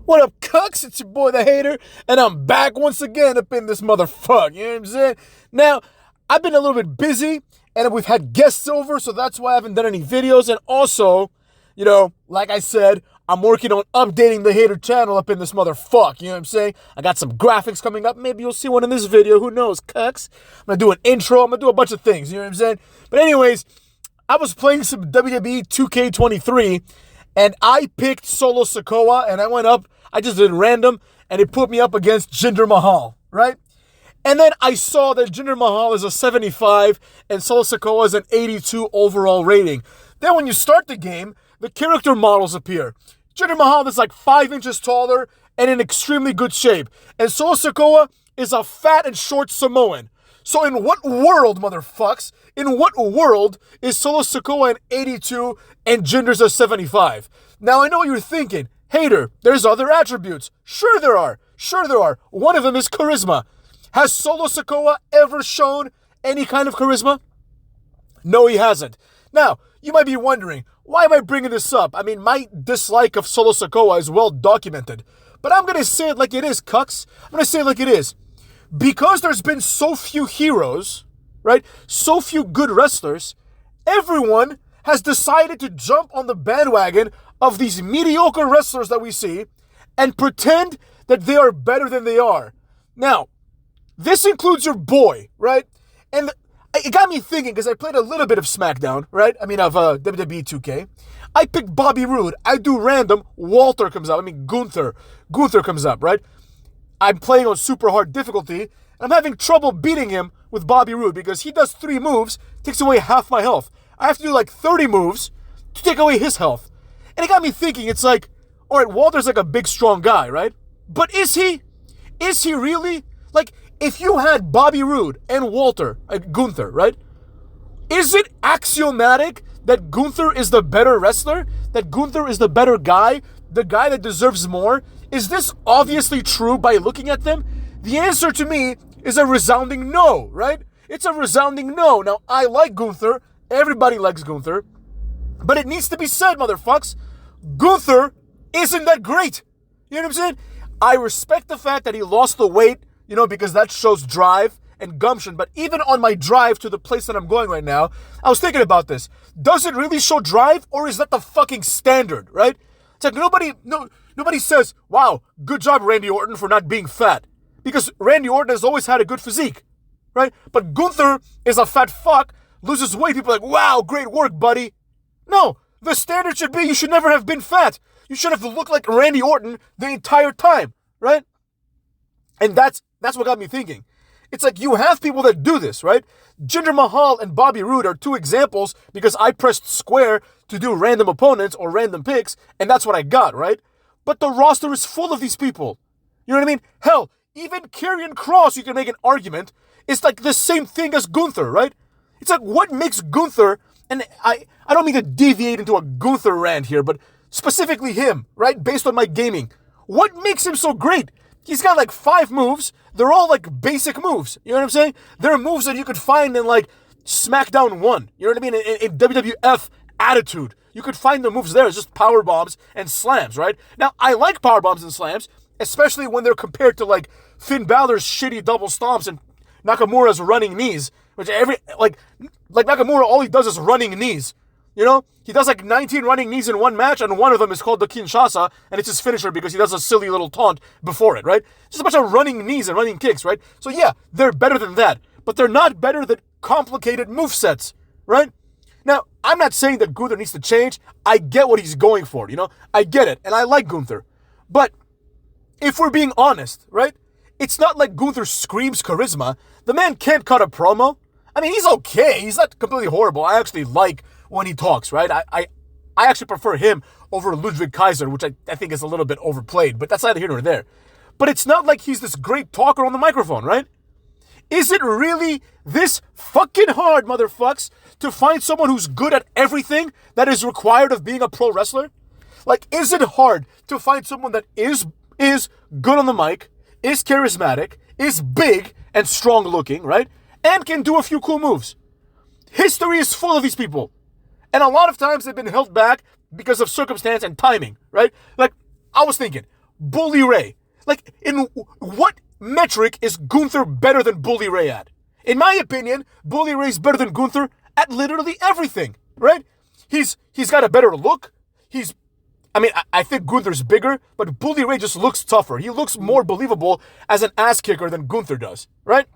What up, cucks? It's your boy, the Hater, and I'm back once again up in this motherfucker, you know what I'm saying? Now, I've been a little bit busy, and we've had guests over, so that's why I haven't done any videos, and also, like I said, I'm working on updating the Hater channel up in this motherfucker, you know what I'm saying? I got some graphics coming up, maybe you'll see one in this video, who knows, cucks? I'm gonna do an intro, I'm gonna do a bunch of things, you know what I'm saying? But anyways, I was playing some WWE 2K23, and I picked solo Sakoa, and I went up, I just did random, and it put me up against Jinder Mahal, right? And then I saw that Jinder Mahal is a 75, and solo Sakoa is an 82 overall rating. Then when you start the game, the character models appear. Jinder Mahal is like 5 inches taller and in extremely good shape. And solo Sakoa is a fat and short Samoan. So in what world, motherfucks, in what world is solo Sakoa an 82 and Jinder's a 75? Now I know what you're thinking. Hater, there's other attributes. Sure there are. Sure there are. One of them is charisma. Has solo Sakoa ever shown any kind of charisma? No, he hasn't. Now, you might be wondering, why am I bringing this up? I mean, my dislike of solo Sakoa is well documented. But I'm going to say it like it is, cucks. I'm going to say it like it is. Because there's been so few heroes, right? So few good wrestlers, everyone has decided to jump on the bandwagon of these mediocre wrestlers that we see and pretend that they are better than they are. Now, this includes your boy, right? And it got me thinking, because I played a little bit of SmackDown, right? I mean, of WWE 2K. I picked Bobby Roode. I do random. Walter comes up. I mean, Gunther. Gunther comes up, right? I'm playing on super hard difficulty, and I'm having trouble beating him with Bobby Roode because he does 3 moves, takes away half my health. I have to do like 30 moves to take away his health. And it got me thinking, it's like, all right, Walter's like a big, strong guy, right? But is he? Is he really? Like, if you had Bobby Roode and Walter, Gunther, right? Is it axiomatic that Gunther is the better wrestler? That Gunther is the better guy? The guy that deserves more? Is this obviously true by looking at them? The answer to me is a resounding no, right? It's a resounding no. Now, I like Gunther. Everybody likes Gunther. But it needs to be said, motherfucks. Gunther isn't that great. You know what I'm saying? I respect the fact that he lost the weight, because that shows drive and gumption. But even on my drive to the place that I'm going right now, I was thinking about this. Does it really show drive, or is that the fucking standard, right? It's like nobody says, wow, good job, Randy Orton, for not being fat. Because Randy Orton has always had a good physique, right? But Gunther is a fat fuck, loses weight, people are like, wow, great work, buddy. No, the standard should be you should never have been fat. You should have looked like Randy Orton the entire time, right? And that's what got me thinking. It's like you have people that do this, right? Jinder Mahal and Bobby Roode are 2 examples because I pressed square to do random opponents or random picks, and that's what I got, right? But the roster is full of these people. You know what I mean? Hell, even Karrion Kross, you can make an argument, is like the same thing as Gunther, right? It's like, what makes Gunther, and I don't mean to deviate into a Gunther rant here, but specifically him, right? Based on my gaming. What makes him so great? He's got like 5 moves. They're all like basic moves. You know what I'm saying? They're moves that you could find in like SmackDown 1. You know what I mean? In WWF Attitude. You could find the moves there. It's just power bombs and slams, right? Now, I like power bombs and slams, especially when they're compared to like Finn Balor's shitty double stomps and Nakamura's running knees. Which like Nakamura, all he does is running knees. He does like 19 running knees in one match, and one of them is called the Kinshasa, and it's his finisher because he does a silly little taunt before it, right? Just a bunch of running knees and running kicks, right? So yeah, they're better than that, but they're not better than complicated movesets, right? Now, I'm not saying that Gunther needs to change. I get what he's going for, I get it, and I like Gunther. But if we're being honest, right? It's not like Gunther screams charisma. The man can't cut a promo. I mean, he's okay. He's not completely horrible. I actually like when he talks, right? I actually prefer him over Ludwig Kaiser, which I think is a little bit overplayed, but that's neither here nor there. But it's not like he's this great talker on the microphone, right? Is it really this fucking hard, motherfucks, to find someone who's good at everything that is required of being a pro wrestler? Like, is it hard to find someone that is good on the mic, is charismatic, is big and strong looking, right? And can do a few cool moves? History is full of these people. And a lot of times they've been held back because of circumstance and timing, right? Like, I was thinking, Bully Ray. Like, in what metric is Gunther better than Bully Ray at? In my opinion, Bully Ray's better than Gunther at literally everything, right? He's got a better look. I think Gunther's bigger, but Bully Ray just looks tougher. He looks more believable as an ass kicker than Gunther does, right?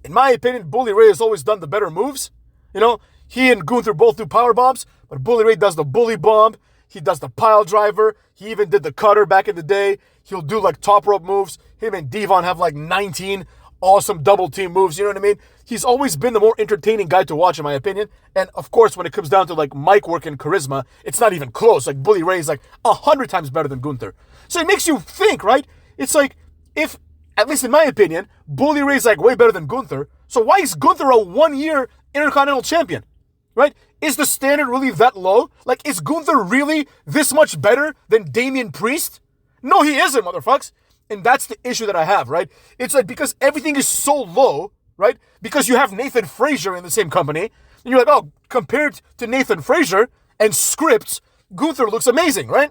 In my opinion, Bully Ray has always done the better moves. You know, he and Gunther both do power bombs, but Bully Ray does the bully bomb. He does the pile driver. He even did the cutter back in the day. He'll do like top rope moves. Him and Devon have like 19 awesome double team moves. You know what I mean? He's always been the more entertaining guy to watch, in my opinion. And of course, when it comes down to like mic work and charisma, it's not even close. Like Bully Ray is like 100 times better than Gunther. So it makes you think, right? It's like, if, at least in my opinion, Bully Ray is like way better than Gunther. So why is Gunther a 1-year Intercontinental Champion? Right? Is the standard really that low? Like, is Gunther really this much better than Damian Priest? No, he isn't, motherfuckers. And that's the issue that I have, right? It's like, because everything is so low, right? Because you have Nathan Frazier in the same company, and you're like, oh, compared to Nathan Frazier and scripts, Gunther looks amazing, right?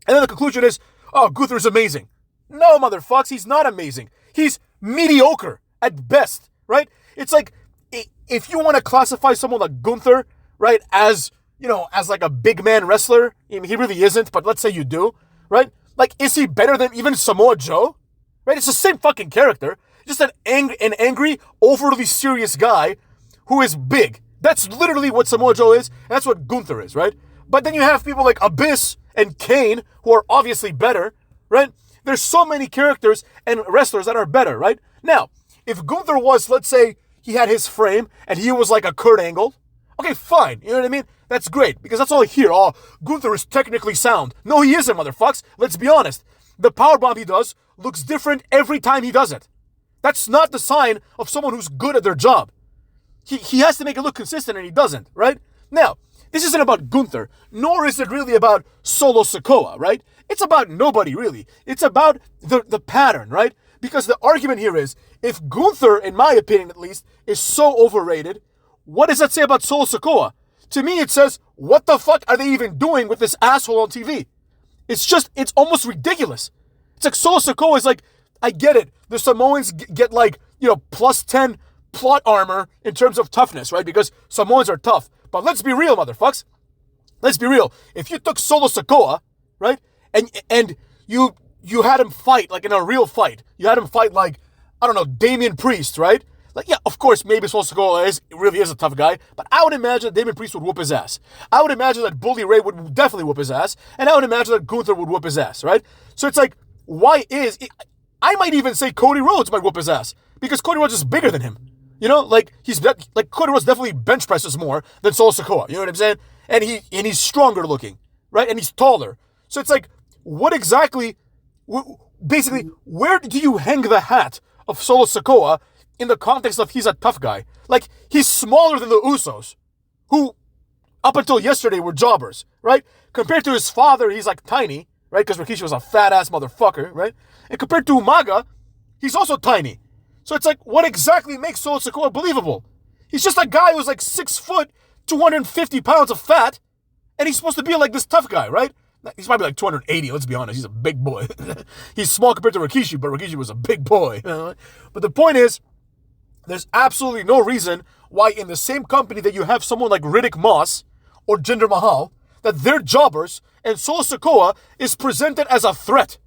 And then the conclusion is, oh, Gunther's amazing. No, motherfuckers, he's not amazing. He's mediocre at best, right? It's like, if you want to classify someone like Gunther, right, as, you know, as like a big man wrestler, I mean, he really isn't, but let's say you do, right? Like, is he better than even Samoa Joe? Right? It's the same fucking character. Just an angry, overly serious guy who is big. That's literally what Samoa Joe is, and that's what Gunther is, right? But then you have people like Abyss and Kane, who are obviously better, right? There's so many characters and wrestlers that are better, right? Now, if Gunther was, let's say, he had his frame, and he was like a Kurt Angle, okay, fine, you know what I mean? That's great, because that's all I hear. Oh, Gunther is technically sound. No, he isn't, motherfucks. Let's be honest. The powerbomb he does looks different every time he does it. That's not the sign of someone who's good at their job. He has to make it look consistent, and he doesn't, right? Now, this isn't about Gunther, nor is it really about Solo Sakoa, right? It's about nobody, really. It's about the pattern, right? Because the argument here is, if Gunther, in my opinion at least, is so overrated, what does that say about Solo Sakoa? To me, it says, what the fuck are they even doing with this asshole on TV? It's almost ridiculous. It's like Solo Sakoa is like, I get it. The Samoans get like, you know, plus 10 plot armor in terms of toughness, right? Because Samoans are tough. But let's be real, motherfucks. Let's be real. If you took Solo Sakoa, right, and you had him fight, like in a real fight, you had him fight like, I don't know, Damian Priest, right? Like, yeah, of course, maybe Solo Sakoa really is a tough guy, but I would imagine that Damian Priest would whoop his ass. I would imagine that Bully Ray would definitely whoop his ass, and I would imagine that Gunther would whoop his ass, right? So it's like, I might even say Cody Rhodes might whoop his ass, because Cody Rhodes is bigger than him. You know, like, Cody Rhodes definitely bench presses more than Solo Sakoa, you know what I'm saying? And he's stronger looking, right? And he's taller. So it's like, what exactly, basically, where do you hang the hat of Solo Sakoa in the context of he's a tough guy? Like, he's smaller than the Usos, who up until yesterday were jobbers, right? Compared to his father, he's like tiny, right? Because Rikishi was a fat-ass motherfucker, right? And compared to Umaga, he's also tiny. So it's like, what exactly makes Solo Sakoa believable? He's just a guy who's like 6 foot, 250 pounds of fat, and he's supposed to be like this tough guy, right? He's probably like 280, let's be honest. He's a big boy. He's small compared to Rikishi, but Rikishi was a big boy. But the point is, there's absolutely no reason why in the same company that you have someone like Riddick Moss or Jinder Mahal, that they're jobbers and Solo Sakoa is presented as a threat.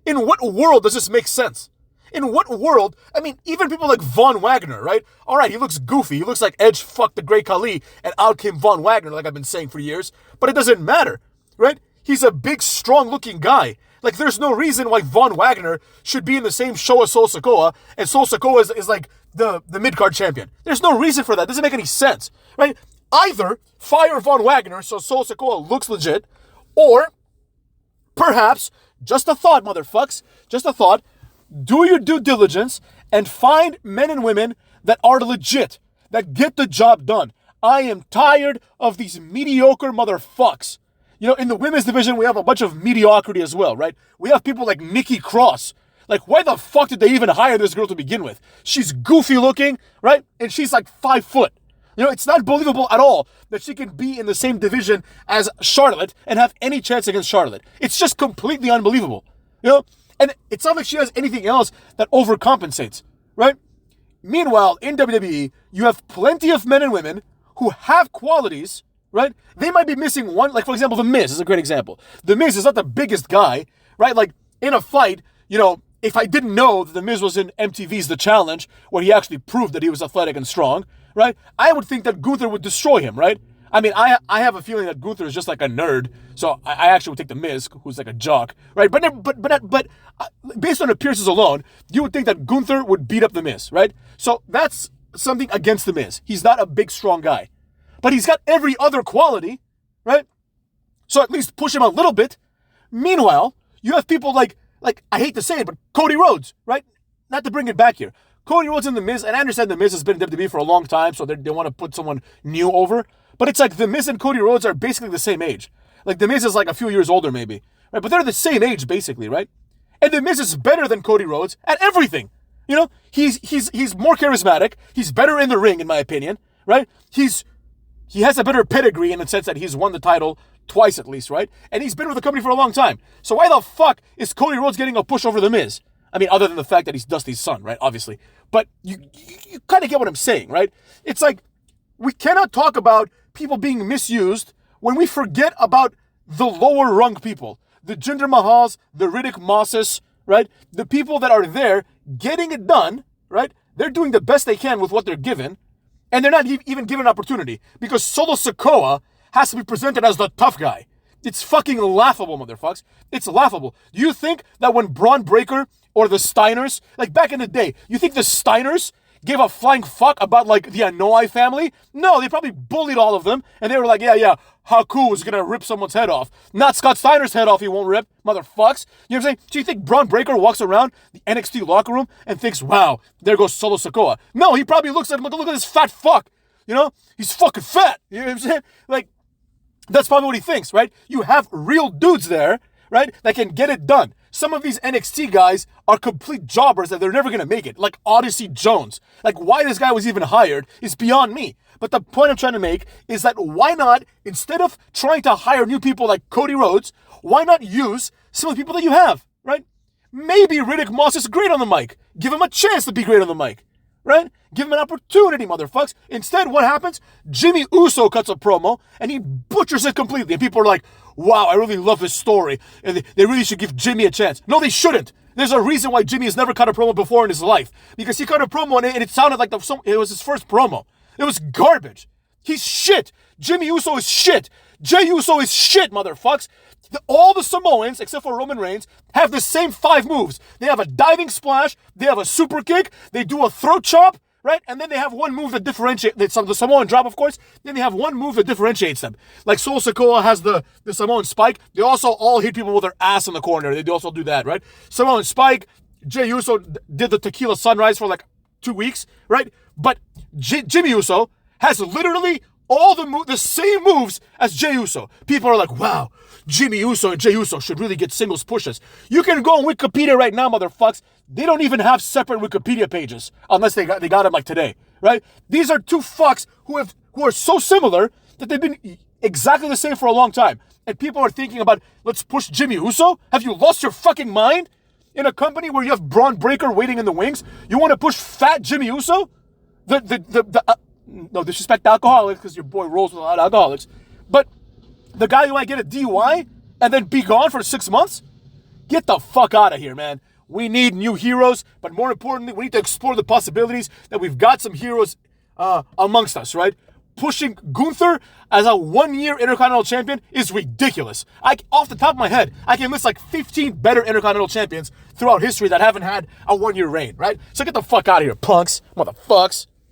In what world does this make sense? In what world? I mean, even people like Von Wagner, right? All right, he looks goofy. He looks like Edge fucked the Great Khali and out came Von Wagner, like I've been saying for years. But it doesn't matter, right? He's a big, strong-looking guy. Like, there's no reason why Von Wagner should be in the same show as Solo Sakoa, and Solo Sakoa is like the mid-card champion. There's no reason for that. It doesn't make any sense, right? Either fire Von Wagner so Solo Sakoa looks legit, or perhaps, just a thought, motherfucks, just a thought, do your due diligence and find men and women that are legit, that get the job done. I am tired of these mediocre motherfucks. You know, in the women's division, we have a bunch of mediocrity as well, right? We have people like Nikki Cross. Like, why the fuck did they even hire this girl to begin with? She's goofy looking, right? And she's like 5 foot. You know, it's not believable at all that she can be in the same division as Charlotte and have any chance against Charlotte. It's just completely unbelievable. You know? And it's not like she has anything else that overcompensates, right? Meanwhile, in WWE, you have plenty of men and women who have qualities, right? They might be missing one, like for example, The Miz is a great example. The Miz is not the biggest guy, right? Like in a fight, you know, if I didn't know that The Miz was in MTV's The Challenge, where he actually proved that he was athletic and strong, right? I would think that Gunther would destroy him, right? I mean, I have a feeling that Gunther is just like a nerd, so I actually would take The Miz, who's like a jock, right? But based on appearances alone, you would think that Gunther would beat up The Miz, right? So that's something against The Miz. He's not a big, strong guy, but he's got every other quality, right? So at least push him a little bit. Meanwhile, you have people like I hate to say it, but Cody Rhodes, right? Not to bring it back here. Cody Rhodes and The Miz, and I understand The Miz has been in WWE for a long time, so they want to put someone new over. But it's like The Miz and Cody Rhodes are basically the same age. Like The Miz is like a few years older maybe, right? But they're the same age basically, right? And The Miz is better than Cody Rhodes at everything. You know, he's more charismatic. He's better in the ring, in my opinion, right? He has a better pedigree in the sense that he's won the title twice at least, right? And he's been with the company for a long time. So why the fuck is Cody Rhodes getting a push over The Miz? I mean, other than the fact that he's Dusty's son, right? Obviously. But you kind of get what I'm saying, right? It's like, we cannot talk about people being misused when we forget about the lower rung people. The Jinder Mahals, the Riddick Mosses, right? The people that are there getting it done, right? They're doing the best they can with what they're given. And they're not even given an opportunity. Because Solo Sakoa has to be presented as the tough guy. It's fucking laughable, motherfuckers. It's laughable. You think that when Braun Breaker or the Steiners, like back in the day, you think the Steiners gave a flying fuck about like the Anoa'i family? No, they probably bullied all of them. And they were like, yeah, Haku is going to rip someone's head off. Not Scott Steiner's head off, he won't rip, motherfucks. You know what I'm saying? Do you think Braun Breaker walks around the NXT locker room and thinks, wow, there goes Solo Sikoa? No, he probably looks at him like, look at this fat fuck. You know? He's fucking fat. You know what I'm saying? Like, that's probably what he thinks, right? You have real dudes there, right, that can get it done. Some of these NXT guys are complete jobbers that they're never going to make it, like Odyssey Jones. Like, why this guy was even hired is beyond me. But the point I'm trying to make is that why not, instead of trying to hire new people like Cody Rhodes, why not use some of the people that you have, right? Maybe Riddick Moss is great on the mic. Give him a chance to be great on the mic, right? Give him an opportunity, motherfucks. Instead, what happens? Jimmy Uso cuts a promo, and he butchers it completely. And people are like, wow, I really love this story. And they really should give Jimmy a chance. No, they shouldn't. There's a reason why Jimmy has never cut a promo before in his life. Because he cut a promo, and it sounded like it was his first promo. It was garbage. He's shit. Jimmy Uso is shit. Jey Uso is shit, motherfucks. All the Samoans, except for Roman Reigns, have the same 5 moves. They have a diving splash. They have a super kick. They do a throat chop. Right? And then they have one move that differentiates, the Samoan drop, of course. Then they have one move that differentiates them. Like Solo Sikoa has the Samoan spike. They also all hit people with their ass in the corner. They also do that, right? Samoan spike. Jey Uso did the tequila sunrise for like 2 weeks, right? But Jimmy Uso has literally all the same moves as Jey Uso. People are like, wow, Jimmy Uso and Jey Uso should really get singles pushes. You can go on Wikipedia right now, motherfucks. They don't even have separate Wikipedia pages unless they got them like today, right? These are two fucks who are so similar that they've been exactly the same for a long time. And people are thinking about, let's push Jimmy Uso? Have you lost your fucking mind? In a company where you have Braun Breaker waiting in the wings, you want to push fat Jimmy Uso? No disrespect to alcoholics, because your boy rolls with a lot of alcoholics. But the guy who might get a DUI and then be gone for 6 months? Get the fuck out of here, man. We need new heroes, but more importantly, we need to explore the possibilities that we've got some heroes amongst us, right? Pushing Gunther as a 1-year Intercontinental Champion is ridiculous. Off the top of my head, I can list like 15 better Intercontinental Champions throughout history that haven't had a 1-year reign, right? So get the fuck out of here, punks, motherfucks.